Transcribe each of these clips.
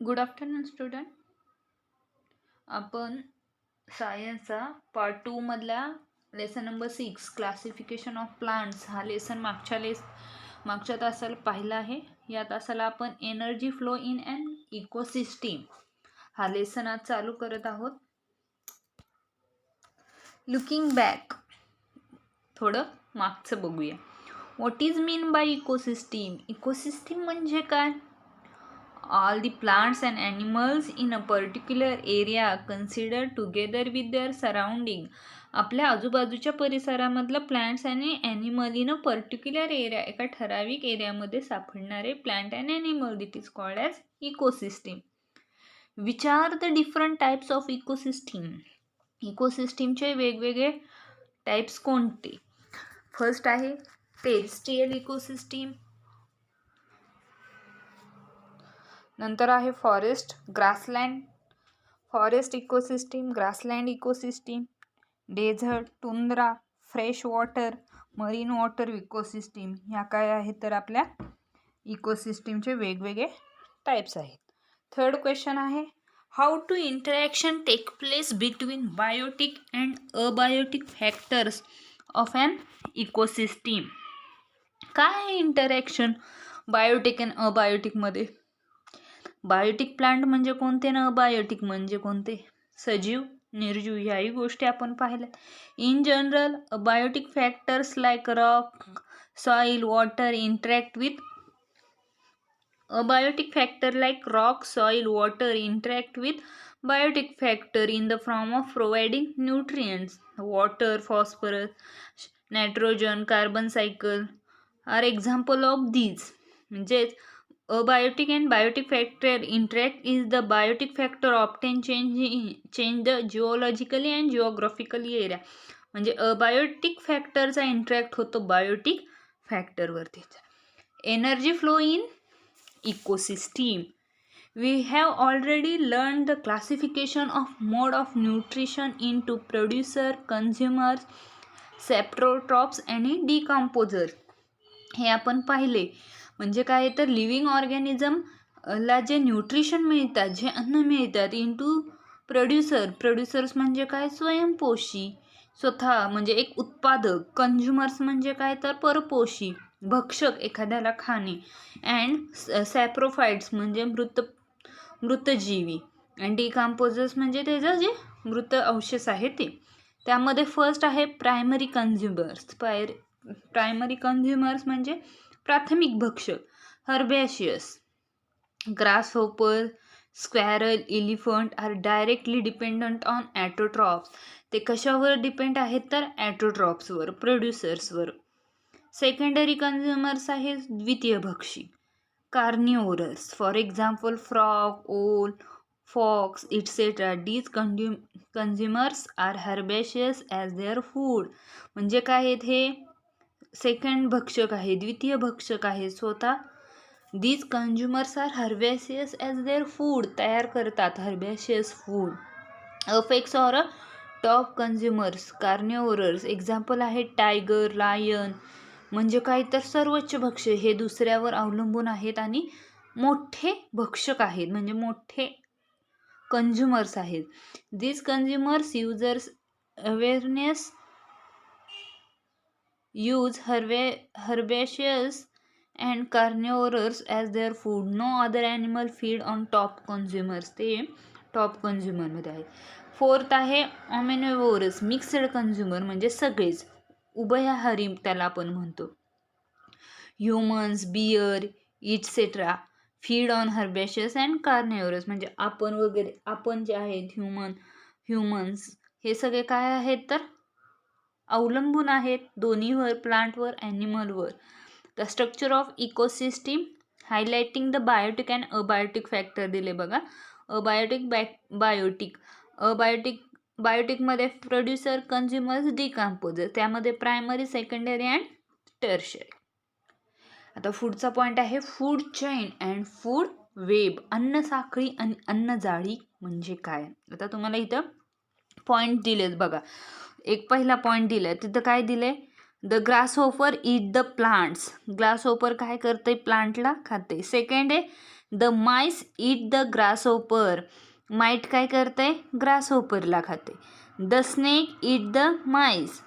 Good afternoon student. आपण सायन्सचा part 2 मधल्या lesson number 6 classification of plants हा लेसन मागच्या तासाला पाहिला आहे. या तासाला आपण energy flow in an ecosystem हा लेसन आज चालू करत आहोत. लुकिंग बॅक, थोडं मागचं बघूया. What is mean by ecosystem? Ecosystem म्हणजे काय? All the plants and animals in a particular area considered together with their surrounding. आपल्या आजूबाजूच्या परिसरामधलं प्लांट्स आणि animal in a particular area, एका ठराविक एरियामध्ये सापडणारे plant and animal, that is called as ecosystem. Which are the different types of ecosystem? इकोसिस्टीमचे वेगवेगळे टाईप्स कोणते? फर्स्ट आहे टेरेस्ट्रियल इकोसिस्टीम, नंतर आहे forest ecosystem, grassland ecosystem, desert, tundra, fresh water, marine water ecosystem. ह्या काय आहेत तर आपल्या इकोसिस्टीमचे वेगवेगळे टाईप्स आहेत. थर्ड क्वेश्चन आहे how to interaction take place between Biotique and abiotic factors of an ecosystem. काय आहे इंटरॅक्शन बायोटिक अँड अबायोटिकमध्ये? बायोटिक प्लांट म्हणजे कोणते ना अबायोटिक म्हणजे कोणते? सजीव, निर्जीव, ह्याही गोष्टी आपण पाहिल्या. In general abiotic factors like rock, soil, water interact with abiotic factor like rock, soil, water interact with biotic factor in the form of providing nutrients. Water, phosphorus, nitrogen, carbon cycle are example of these. म्हणजेच abiotic and biotic factor interact is the biotic factor often change the geologically and geographically area. म्हणजे abiotic फॅक्टरचा interact होतो biotic फॅक्टरवरती. Energy flow in ecosystem. We have already learned the classification of mode of nutrition into producer, consumers, saprotrophs आणि decomposers. हे आपण पाहिले. म्हणजे काय तर लिव्हिंग ऑर्गॅनिझमला जे न्यूट्रिशन मिळतात, जे अन्न मिळतात, इंटू प्रोड्युसर्स म्हणजे काय? स्वयंपोषी, स्वतः म्हणजे एक उत्पादक. कंझ्युमर्स म्हणजे काय तर परपोषी, भक्षक, एखाद्याला खाणे. अँड सॅप्रोफाइट्स म्हणजे मृतजीवी. अँड डिकम्पोजर्स म्हणजे त्याचं जे मृत अवशेष आहे ते. त्यामध्ये फर्स्ट आहे प्रायमरी कंझ्युमर्स म्हणजे प्राथमिक भक्षक. Herbaceous, grasshopper, squirrel, elephant are directly dependent on autotrophs. ते कशावर डिपेंड आहेत तर ॲटोट्रॉप्सवर, प्रोड्युसर्सवर. सेकंडरी कंझ्युमर्स आहे द्वितीय भक्षी, carnivorous. For example frog, owl, fox etcetera. These consumers are herbaceous as their food. म्हणजे काय आहेत हे? सेकंड भक्षक आहे, द्वितीय भक्षक आहे स्वतः. These consumers are herbaceous as their food, तयार करतात herbaceous food. Affects or top consumers, carnivorous. Example आहे टायगर, लायन. म्हणजे काय तर सर्वोच्च भक्ष्य, हे दुसऱ्यावर अवलंबून आहेत आणि मोठे भक्षक आहेत, म्हणजे मोठे कंझ्युमर्स आहेत. These consumers users awareness use herbaceous and carnivorous as their food. No other animal feed on top consumers. ते टॉप कंझ्युमरमध्ये आहे. फोर्थ आहे ऑमिनिव्होरस, मिक्सड कंझ्युमर म्हणजे सगळेच, उभयाहारी त्याला आपण म्हणतो. Humans, bear etcetera feed on herbaceous and carnivorous. म्हणजे आपण वगैरे, आपण जे आहेत ह्युमन्स, हे सगळे काय आहेत तर अवलंबून आहेत दोन्हीवर, प्लांटवर, ॲनिमलवर. The structure of ecosystem highlighting the biotic and abiotic factor दिले बघा. बायोटिकमध्ये प्रोड्युसर, कंझ्युमर्स, डिकम्पोजर. त्यामध्ये प्रायमरी, सेकंडरी अँड टर्शरी. आता पुढचा पॉईंट आहे food chain and food web. अन्न साखळी आणि अन्न जाळी म्हणजे काय? आता तुम्हाला इथं पॉईंट दिलेत बघा. एक पहिला पॉईंट दिलाय, तिथं काय दिलंय? The grasshopper eat the plants. Grasshopper काय करते? प्लांटला खाते. सेकंड आहे the mice eat the grasshopper. Mice काय करते? ग्रासहोपरला खाते. The snake eat the mice.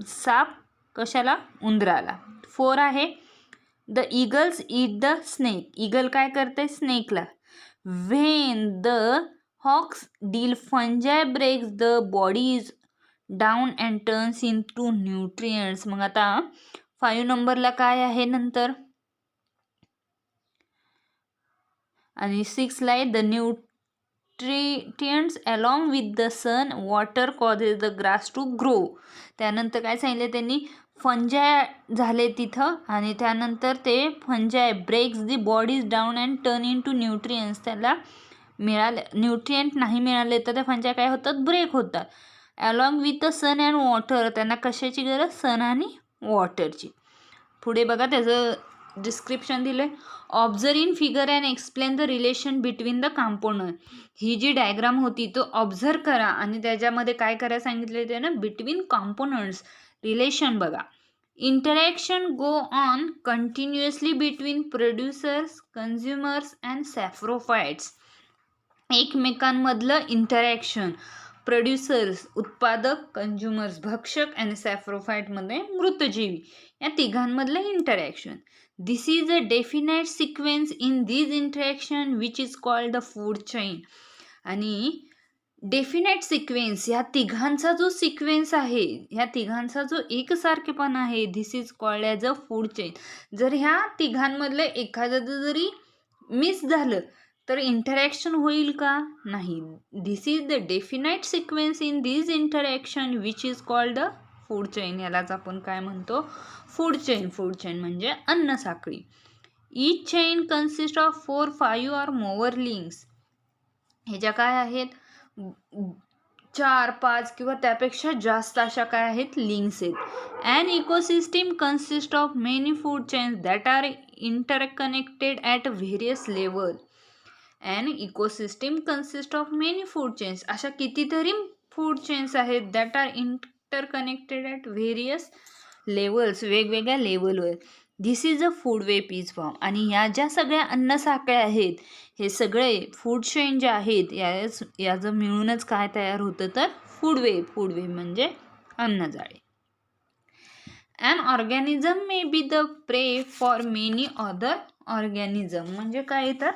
साप कशाला? उंदराला. 4 आहे the eagles eat the snake. Eagle काय करते? स्नेकला. When the hawks deal fungi breaks the bodies down and turns in to nutrients. मग आता 5 नंबरला काय आहे नंतर? आणि 6 ला आहे the nutrients along with the sun water causes the grass to grow. त्यानंतर काय सांगितले त्यांनी? फंजाय झाले तिथं आणि त्यानंतर ते fungi breaks the bodies down and turn in to nutrients. त्याला न्यूट्रिएंट नाही मिळाले तर त्या फंजाय काय होतात? ब्रेक होतात. Along with the sun and water. त्यांना कशाची गरज? सन आणि वॉटरची. पुढे बघा त्याचं डिस्क्रिप्शन दिलं आहे. Observe in figure and explain the relation between the component. ही जी डायग्राम होती तो ऑब्झर्व करा आणि त्याच्यामध्ये काय करायला सांगितले ते ना? बिटवीन कॉम्पोनंट्स रिलेशन बघा. Interaction go on continuously between producers, consumers and saprophytes. एकमेकांमधलं इंटरॅक्शन. प्रोड्युसर्स उत्पादक, कंझ्युमर्स भक्षक आणि सॅफ्रोफाइटमध्ये मृतजीवी, या तिघांमधलं interaction. This is a definite sequence in this interaction which is called the food chain. आणि डेफिनाइट सिक्वेन्स ह्या तिघांचा जो सिक्वेन्स आहे, ह्या तिघांचा जो एकसारखेपणा आहे, this is called as a food chain. जर ह्या तिघांमधलं एखादं जरी मिस झालं तर इंटरॅक्शन होईल का? नाही. This is the definite sequence in this interaction which is called the food chain. यालाच आपण काय म्हणतो? Food chain. फूड चेन म्हणजे अन्न साखळी. Each chain consist of 4, 5 or more links. ह्याच्या काय आहेत? 4, 5 किंवा त्यापेक्षा जास्त अशा काय आहेत? लिंक्स आहेत. An ecosystem consist of many food chains that are interconnected at various level. An ecosystem consist of many food chains. अशा कितीतरी फूड चेन्स आहेत that are interconnected at various levels. वेगवेगळ्या लेवलवर. This is a food web is form. आणि ह्या ज्या सगळ्या अन्न साखळ्या आहेत, हे सगळे फूड चेन जे आहेत, याचं मिळूनच काय तयार होतं? तर फूड वेब. फूड वेब म्हणजे अन्नजाळे. An organism may be the prey for many other organism. म्हणजे काय? तर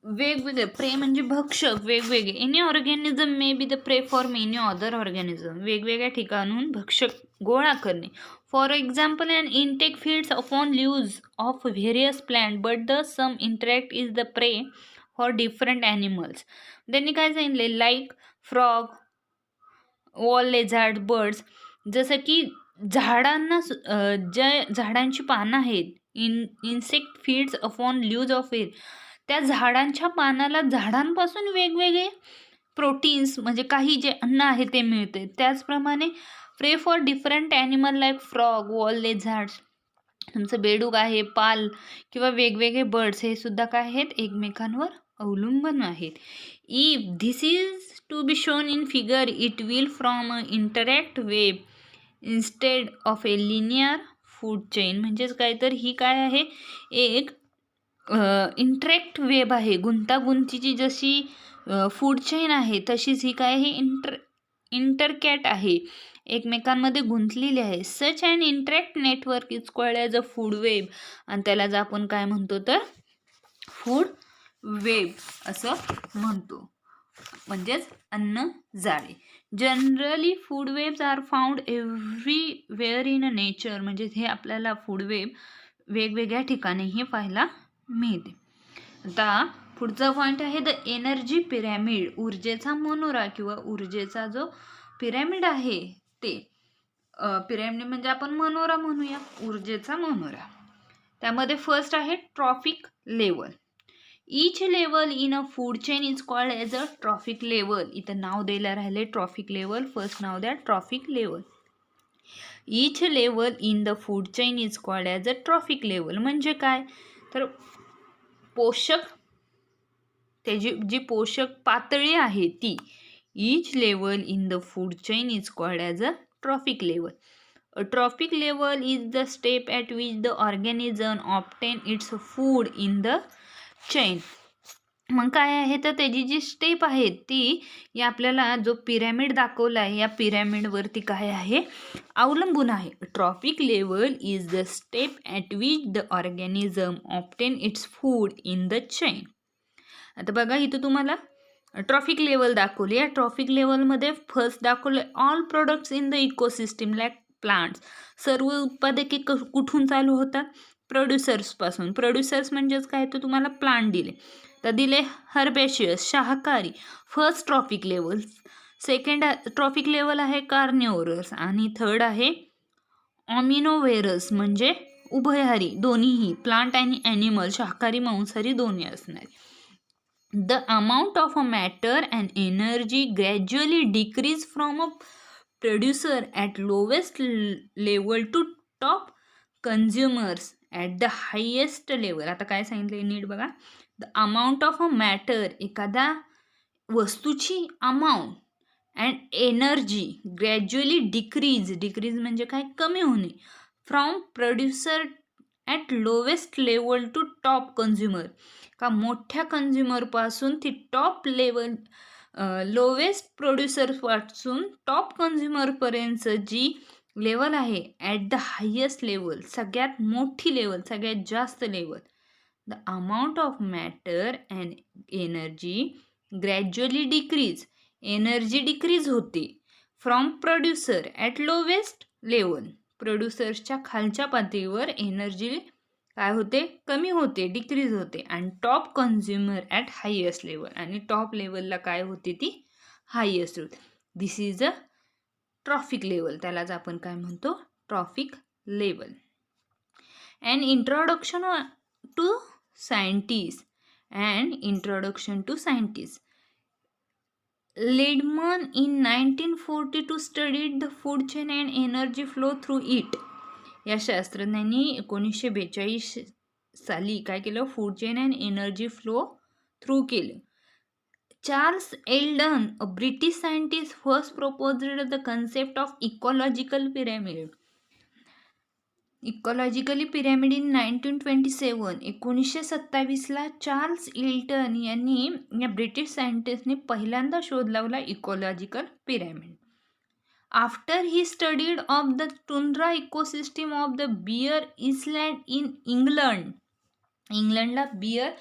वेगवेगळे. प्रे म्हणजे भक्षक, वेगवेगळे. Any organism may be the prey for many other organism. वेगवेगळ्या ठिकाणून भक्षक गोळा करणे. For example and intake feeds upon leaves of various plant but the some interact is the prey for different animals. त्यांनी काय सांगितले? Like frog, wall lizard, birds. जसं की झाडांना ज्या झाडांची पानं आहेत, insect feeds upon leaves of it. त्या झाडांच्या पानाला झाडांपासून वेगवेगळे प्रोटीन्स म्हणजे काही जे अन्न आहे ते मिळते. त्याचप्रमाणे prey for different animal like frog, wall lizards. तुमचं बेडूक आहे, पाल किंवा वेगवेगळे बर्ड्स हे सुद्धा काय आहेत? एकमेकांवर अवलंबून आहेत. If this is to be shown in figure it will from a interact web instead of a linear food chain. म्हणजेच काय? तर ही काय आहे? एक इंटरॅक्ट वेब आहे. गुंतागुंतीची जशी फूड चेन आहे तशीच ही काय आहे? इंटरकॅट आहे, एकमेकांमध्ये गुंतलेली आहे. Such and interact network is called as a food web. आणि त्यालाच आपण काय म्हणतो? तर फूड वेब असं म्हणतो. म्हणजेच अन्न जाळे. Generally food webs are found everywhere in nature. म्हणजे हे आपल्याला फूड वेब वेगवेगळ्या ठिकाणीही पाहायला मिळते. आता पुढचा पॉईंट आहे द एनर्जी पिरॅमिड. ऊर्जेचा मनोरा किंवा ऊर्जेचा जो पिरॅमिड आहे ते. पिरॅमिड म्हणजे आपण मनोरा म्हणूया, ऊर्जेचा मनोरा. त्यामध्ये फर्स्ट आहे trophic level. Each level in a food chain is called as a trophic level. इथं नाव द्यायला राहिले ट्रॉफिक लेवल. फर्स्ट नाव द्या trophic level. Each level in the food chain is called as a trophic level. म्हणजे काय? तर पोषक, त्याची जी पोषक पातळी आहे ती. Each level in the food chain is called as a trophic level. Trophic level is the step at which the organism obtain its food in the chain. मग काय आहे तर त्याची जी स्टेप आहे ती या आपल्याला जो पिरॅमिड दाखवला आहे या पिरॅमिडवरती काय आहे अवलंबून आहे. Trophic level is the step at which the organism obtain its food in the chain. आता बघा इथं तुम्हाला ट्रॉफिक लेवल दाखवली. या ट्रॉफिक लेवलमध्ये फर्स्ट दाखवलं all products in the ecosystem like plants. सर्व उत्पादके कुठून चालू होतात प्रोड्युसर्सपासून. प्रोड्युसर्स म्हणजेच काय तर तुम्हाला प्लांट दिले तर दिले हर्बेशियस शाकाहारी first trophic level. Second trophic level आहे कार्निओरस आणि थर्ड आहे ऑमिनोव्हेरस म्हणजे उभयहारी दोन्हीही प्लांट आणि ॲनिमल शाकाहारी मांसाहारी दोन्ही असणार. The amount of a matter and energy gradually decrease from a producer at lowest level to top consumers at the highest level. आता काय सांगितलं नीट बघा. The amount of a matter एखाद्या वस्तूची amount and energy gradually decrease म्हणजे काय कमी होणे from producer at lowest level to top consumer. का मोठ्या कन्झ्युमरपासून ती टॉप लेवल लोवेस्ट प्रोड्युसरपासून टॉप कन्झ्युमरपर्यंतचं जी लेवल आहे ॲट द हायेस्ट लेवल सगळ्यात मोठी लेवल सगळ्यात जास्त level. The amount of matter and energy gradually decrease energy decrease होते from producer at lowest level. प्रोड्युसर्सच्या खालच्या पातळीवर एनर्जी काय होते कमी होते डिक्रीज होते आणि top consumer at highest level आणि टॉप लेवलला काय होते ती हायेस्ट होते. This is a trophic level. त्यालाच आपण काय म्हणतो trophic level. And introduction to scientist Liedman in 1942 studied the food chain and energy flow through it. या शास्त्रज्ञांनी 1942 साली काय केलं food chain and energy flow through केले. Charles Elton a British scientist first proposed the concept of ecological pyramid. Ecologically pyramid in 1927 1927ला Charles Elton यांनी या British सायंटिस्टने पहिल्यांदा शोध लावला ecological pyramid. After he studied of the tundra ecosystem of the bear island in England. इंग्लंडला bear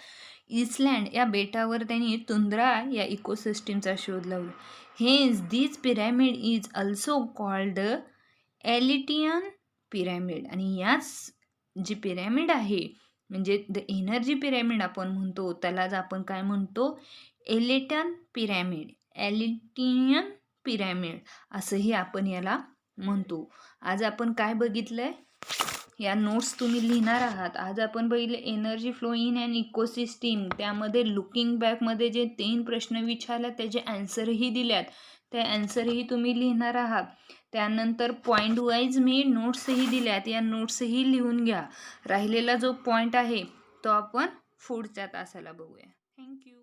island या बेटावर त्यांनी तुंद्रा या इकोसिस्टमचा शोध लावला. Hence this pyramid is also called the एलिटियन pyramid. आणि याच जी पिरॅमिड आहे म्हणजे द एनर्जी पिरॅमिड आपण म्हणतो त्यालाच आपण काय म्हणतो एलिटन पिरॅमिड एलिटियन पिरॅमिड असंही आपण याला म्हणतो. आज आपण काय बघितलं आहे या नोट्स तुम्ही लिहिणार आहात. आज आपण बघितले energy flow in and ecosystem. त्यामध्ये लुकिंग बॅकमध्ये जे 3 प्रश्न विचारले त्याचे ॲन्सरही दिल्यात ते ॲन्सरही तुम्ही लिहिणार आहात. त्यानंतर पॉईंट वाईज मी नोट्सही दिल्यात या नोट्सही लिहून घ्या. राहिलेला जो पॉईंट आहे तो आपण पुढच्या तासाला बघूया. थँक्यू.